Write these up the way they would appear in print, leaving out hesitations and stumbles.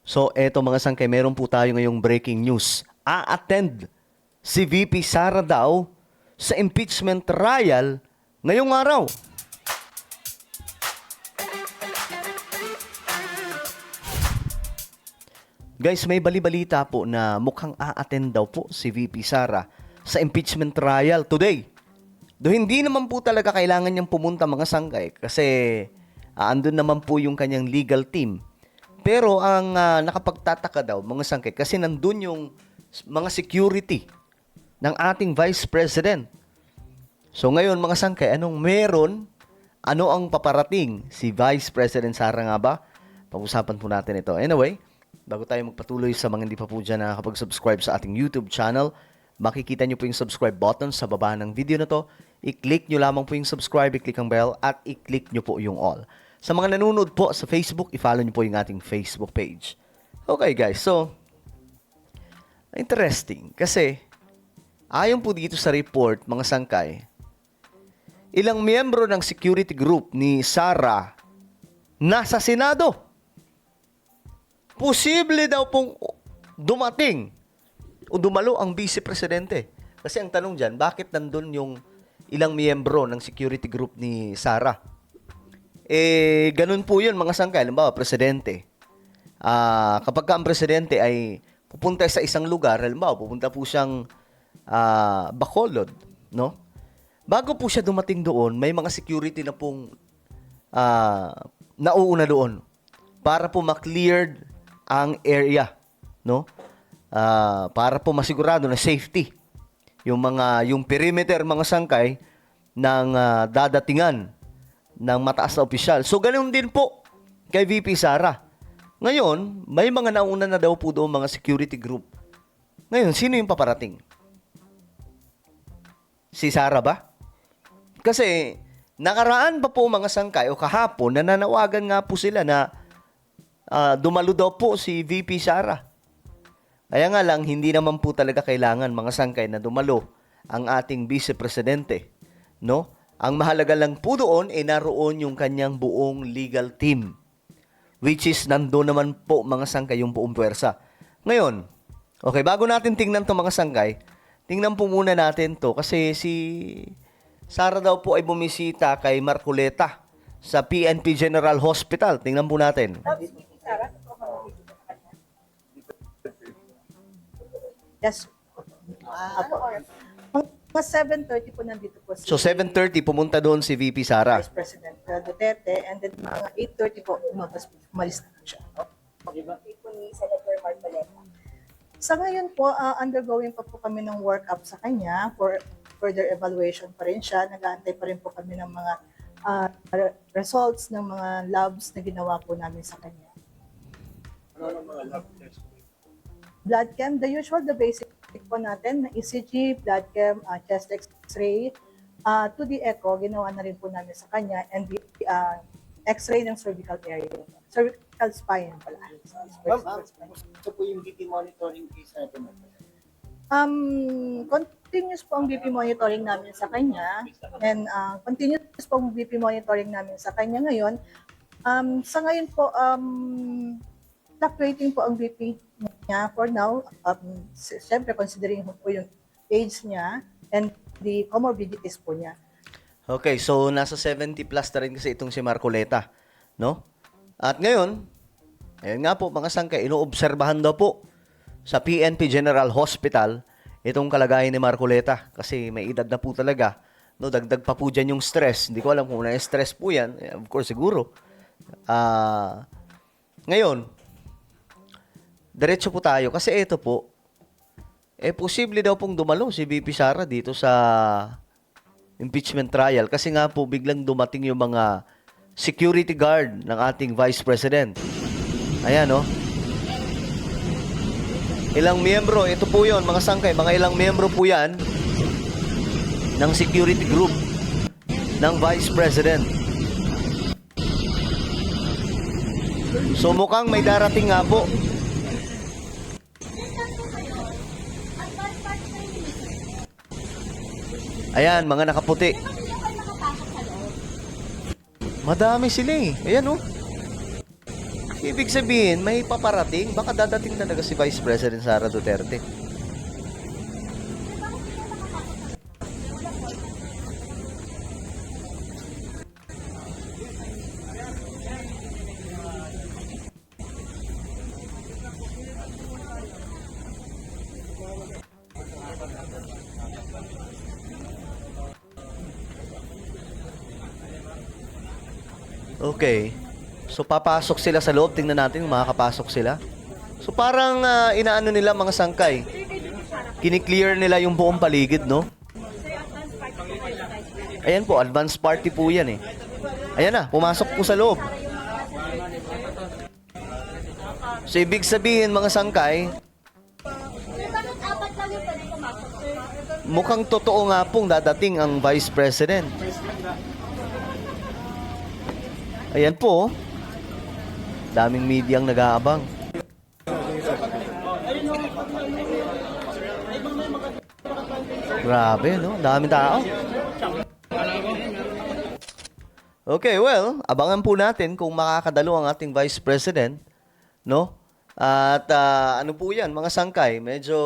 So, eto mga sangkay, meron po tayo ngayong breaking news. A-attend si VP Sara daw sa impeachment trial ngayong araw. Guys, may bali-balita po na mukhang a-attend daw po si VP Sara sa impeachment trial today. Do hindi naman po talaga kailangan niyang pumunta mga sangkay kasi andun naman po yung kanyang legal team. Pero ang nakapagtataka daw mga sangkay kasi nandun yung mga security ng ating Vice President. So ngayon mga sangkay, anong meron? Ano ang paparating si Vice President Sara nga ba? Pag-usapan po natin ito. Anyway, bago tayo magpatuloy sa mga hindi pa po dyan nakakapag-subscribe sa ating YouTube channel, makikita nyo po yung subscribe button sa baba ng video na to. I-click nyo lamang po yung subscribe, i-click ang bell, at i-click nyo po yung all. Sa mga nanonood po sa Facebook, i-follow nyo po yung ating Facebook page. Okay guys, so, interesting. Kasi, ayon po dito sa report, mga sangkay, ilang miyembro ng security group ni Sara nasa Senado. Posible daw pong dumating o dumalo ang Vice Presidente. Kasi ang tanong dyan, bakit nandun yung ilang miyembro ng security group ni Sara? Ganun po yun mga sangkay. Halimbawa, Presidente. Kapag ka ang Presidente ay pupunta sa isang lugar, halimbawa, pupunta po siyang Bacolod, no? Bago po siya dumating doon, may mga security na pong nauuna doon para po ma-cleared ang area, no? Para po masigurado na safety yung perimeter mga sangkay ng dadatingan ng mataas na opisyal. So ganoon din po kay VP Sara. Ngayon, may mga nauna na daw po doon mga security group. Ngayon, sino yung paparating? Si Sara ba? Kasi nakaraan pa po mga sangkay o kahapon nananawagan nga po sila na dumalo daw po si VP Sara. Kaya nga lang, hindi naman po talaga kailangan mga sangkay na dumalo ang ating Vice Presidente, no? Ang mahalaga lang po doon ay naroon yung kanyang buong legal team, which is nandoon naman po mga sangkay yung buong puwersa. Ngayon, okay, bago natin tingnan to mga sangkay, tingnan po muna natin to kasi si Sara daw po ay bumisita kay Marcoleta sa PNP General Hospital. Tingnan po natin. Yes. Mga 7:30 po nandito po si So 7:30 pumunta doon si VP Sara. Vice President Duterte, and then mga 8:30 po umalis na siya. Okay po ni Senator Marcoleta. Sa ngayon po, undergoing pa po kami ng workup sa kanya for further evaluation pa rin siya. Nag-aantay pa rin po kami ng mga results ng mga labs na ginawa po namin sa kanya. Ano ang mga lab test? Blood chem, the usual, the basic po natin, ECG, blood chem, chest x-ray, 2D echo, ginawa na rin po namin sa kanya, and the x-ray ng cervical area, cervical spine pala. Ito po yung BP monitoring case natin. Continuous po ang BP monitoring namin sa kanya, and continuous po ang BP monitoring namin sa kanya ngayon. Sa ngayon po, fluctuating po ang BP niya for now. Siyempre, considering po yung age niya and the comorbidities po niya. Okay, so nasa 70 plus na rin kasi itong si Marcoleta, no? At ngayon, ayun nga po mga sangkay, inoobserbahan daw po sa PNP General Hospital itong kalagayan ni Marcoleta kasi may edad na po talaga, no? Dagdag pa po dyan yung stress. Hindi ko alam kung na-stress po yan. Of course, siguro. Ngayon, diretso po tayo kasi ito po, posible daw pong dumalo si VP Sara dito sa impeachment trial kasi nga po biglang dumating yung mga security guard ng ating Vice President. Ayan, no? Ilang miyembro, ito po yon mga sangkay, mga ilang miyembro po yan ng security group ng Vice President. So mukhang may darating nga po. Ayan, mga nakaputi. Madami sila eh. Ayan oh. Ibig sabihin, may paparating. Baka dadating talaga si Vice President Sara Duterte. Okay. So papasok sila sa loob. Tingnan natin kung makakapasok sila. So parang inaano nila mga sangkay. Kini-clear nila yung buong paligid, no? Ayan po, advance party po yan eh. Ayan na, pumasok po sa loob. So ibig sabihin mga sangkay, mukhang totoo nga pong dadating ang Vice President. Ayan po, daming medyang nag-aabang. Grabe, no? Daming tao. Okay, well, abangan po natin kung makakadalo ang ating Vice President, no? At ano po yan, mga sangkay, medyo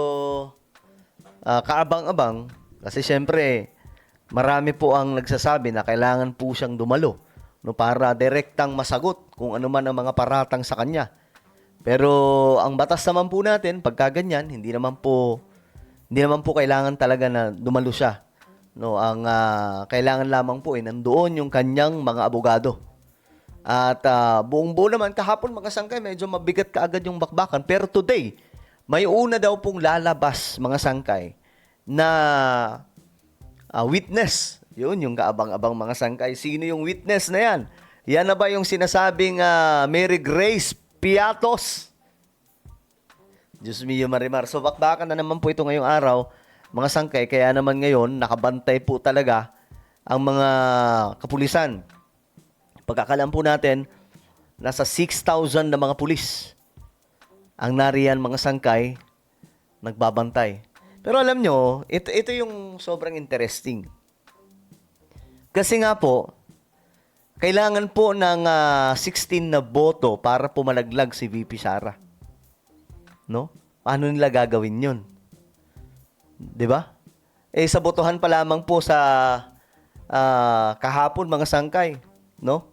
kaabang-abang. Kasi syempre, marami po ang nagsasabi na kailangan po siyang dumalo, no, para direktang masagot kung ano man ang mga paratang sa kanya. Pero ang batas naman po natin, pagka ganyan, hindi naman po kailangan talaga na dumalo siya. No, ang kailangan lamang po nandoon yung kanyang mga abogado. At buong-buo naman kahapon mga sangkay, medyo mabigat kaagad yung bakbakan. Pero today, may una daw pong lalabas mga sangkay na witness. Yun, yung kaabang-abang mga sangkay. Sino yung witness na yan? Yan na ba yung sinasabing Mary Grace Piatos? Diyos mio Marimar. So, bakbakan na naman po ito ngayong araw, mga sangkay. Kaya naman ngayon, nakabantay po talaga ang mga kapulisan. Pagkakalam po natin, nasa 6,000 na mga pulis ang nariyan mga sangkay, nagbabantay. Pero alam nyo, ito yung sobrang interesting. Kasi nga po, kailangan po ng 16 na boto para pumalaglag si VP Sara. No? Paano nila gagawin yun? 'Di ba? Sa botohan pa lamang po sa kahapon mga sangkay, no?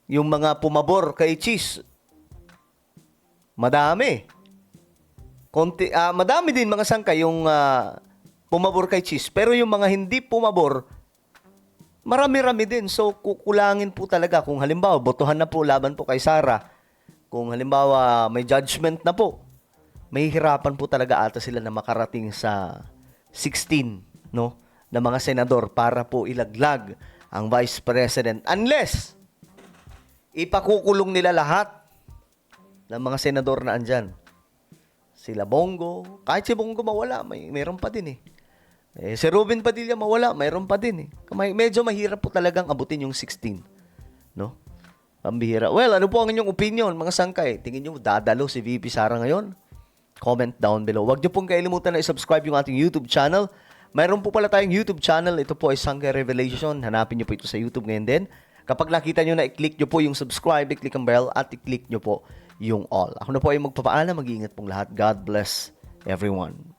Yung mga pumabor kay Cheese, madami. Madami din mga sangkay yung pumabor kay Cheese. Pero yung mga hindi pumabor, marami-rami din. So, kukulangin po talaga. Kung halimbawa, botohan na po laban po kay Sara. Kung halimbawa, may judgment na po, mahihirapan po talaga ata sila na makarating sa 16, no, na mga senador para po ilaglag ang Vice President. Unless, ipakukulong nila lahat ng mga senador na andyan. Sila Bongo, kahit si Bongo mawala, mayroon pa din eh. Si Ruben Padilla mawala, mayroon pa din eh. Medyo mahirap po talagang abutin yung 16. No? Pambihira. Well, ano po ang inyong opinion, mga sangkay? Tingin nyo, dadalo si VP Sara ngayon? Comment down below. Huwag nyo pong kailimutan na i-subscribe yung ating YouTube channel. Mayroon po pala tayong YouTube channel. Ito po ay Sangkay Revelation. Hanapin nyo po ito sa YouTube ngayon din. Kapag nakita nyo na, i-click nyo po yung subscribe, i-click ang bell, at i-click nyo po yung all. Ako na po ay magpapaalam. Mag-iingat pong lahat. God bless everyone.